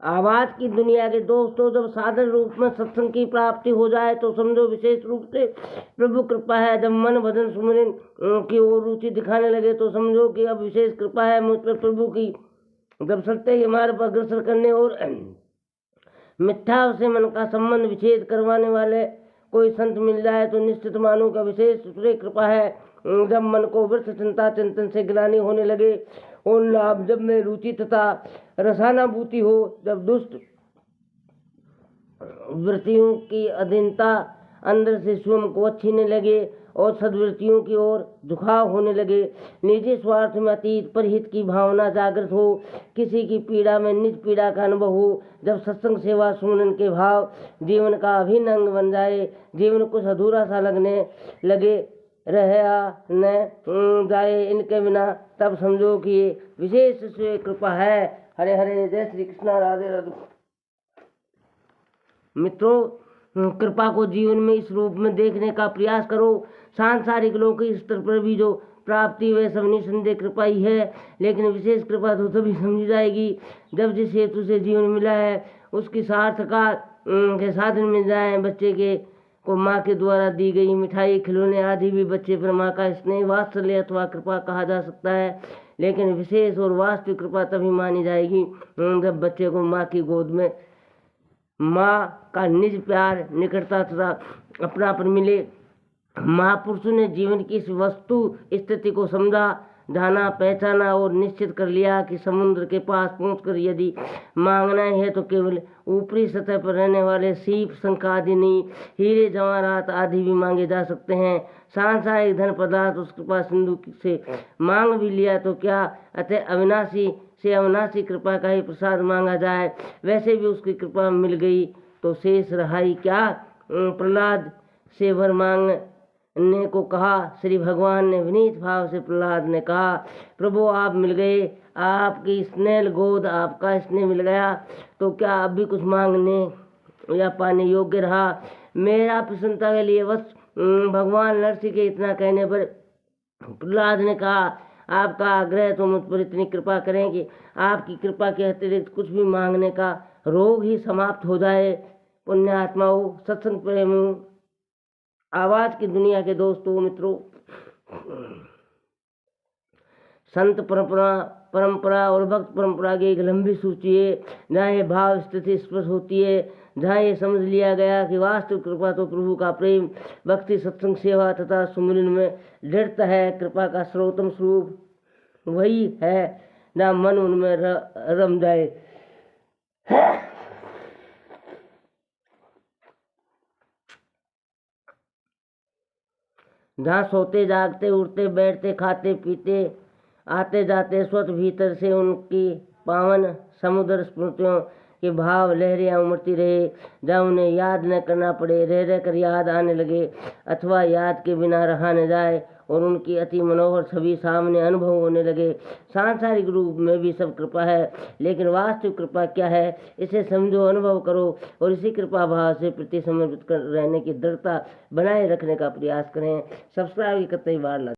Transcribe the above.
आवाज की दुनिया के दोस्तों, जब साधारण रूप में सत्संग की प्राप्ति हो जाए तो समझो विशेष रूप से प्रभु कृपा है। जब मन भजन सुमिरन की ओर रुचि दिखाने लगे तो समझो कि अब विशेष कृपा है मुझ पर प्रभु की। जब सत्य के मार्ग पर अग्रसर करने और मिथ्या से मन का संबंध विच्छेद करवाने वाले कोई संत मिल जाए तो निश्चित मानो का विशेष कृपा है। जब मन को व्यर्थ चिंता चिंतन से ग्लानि होने लगे और लाभ जब में रुचि तथा रसानुभूति हो, जब दुष्ट वृत्तियों की अधीनता अंदर से स्वयं को छीनने लगे और सद्वृत्तियों की ओर झुकाव होने लगे, निजी स्वार्थ में अतीत परहित की भावना जागृत हो, किसी की पीड़ा में निज पीड़ा का अनुभव हो, जब सत्संग सेवा सुमरन के भाव जीवन का अभिन्न अंग बन जाए, जीवन कुछ अधूरा सा लगने लगे, रहा न जाए इनके बिना, तब समझो कि ये विशेष से कृपा है। हरे हरे, जय श्री कृष्ण, राधे राधे। मित्रों, कृपा को जीवन में इस रूप में देखने का प्रयास करो। सांसारिक लौकिक स्तर पर भी जो प्राप्ति वह सब निसंदेह कृपा ही है, लेकिन विशेष कृपा तो तभी समझी जाएगी जब जिस हेतु से जीवन मिला है उसकी सार्थकता के साधन मिल जाए। बच्चे के को माँ के द्वारा दी गई मिठाई, खिलौने आदि भी बच्चे पर माँ का स्नेह, वात्सल्य अथवा कृपा कहा जा सकता है, लेकिन विशेष और वास्तविक कृपा तभी मानी जाएगी जब बच्चे को माँ की गोद में माँ का निज प्यार, निकटता तथा अपनापन मिले। महापुरुषों ने जीवन की इस वस्तु स्थिति को समझा, जाना, पहचाना और निश्चित कर लिया कि समुद्र के पास पहुंचकर यदि मांगना है तो केवल ऊपरी सतह पर रहने वाले सीप, शंख आदि नहीं, हीरे जवाहरात आदि भी मांगे जा सकते हैं। सांसारिक धन पदार्थ उस कृपा सिंधु से मांग भी लिया तो क्या, अतः अविनाशी से अविनाशी कृपा का ही प्रसाद मांगा जाए। वैसे भी उसकी कृपा मिल गई तो शेष रहा ही क्या। प्रहलाद से वर मांगने को कहा। श्री भगवान ने विनीत भाव से प्रहलाद ने कहा, प्रभु आप मिल गए, आपकी स्नेह गोद, आपका स्नेह मिल गया तो क्या अब भी कुछ मांगने या पाने योग्य रहा। मेरा प्रसन्नता के लिए बस भगवान नरसिंह के इतना कहने पर प्रहलाद ने कहा, आपका आग्रह तो मुझ पर इतनी कृपा करें कि आपकी कृपा के अतिरिक्त कुछ भी मांगने का रोग ही समाप्त हो जाए। पुण्यात्माओं, सत्संग प्रेमियों, आवाज की दुनिया के दोस्तों, मित्रों, संत परंपरा और भक्त परंपरा की एक लंबी सूची है जहाँ ये भाव स्थिति स्पष्ट होती है, जहाँ ये समझ लिया गया कि वास्तविक कृपा तो प्रभु का प्रेम, भक्ति, सत्संग सेवा तथा सुमिरन में दृढ़ता है। कृपा का सर्वोत्तम स्वरूप वही है जहाँ मन उनमें रम जाए। जहाँ सोते जागते, उठते बैठते, खाते पीते, आते जाते स्वतः भीतर से उनकी पावन समुद्र स्मृतियों के भाव लहरें उमड़ती रहे, जहाँ उन्हें याद न करना पड़े, रह रह कर याद आने लगे अथवा याद के बिना रहा न जाए और उनकी अति मनोहर छवि सामने अनुभव होने लगे। सांसारिक रूप में भी सब कृपा है, लेकिन वास्तविक कृपा क्या है इसे समझो, अनुभव करो और इसी कृपा भाव से प्रति समर्पित कर रहने की दृढ़ता बनाए रखने का प्रयास करें। सब्सक्राइब की कतई बार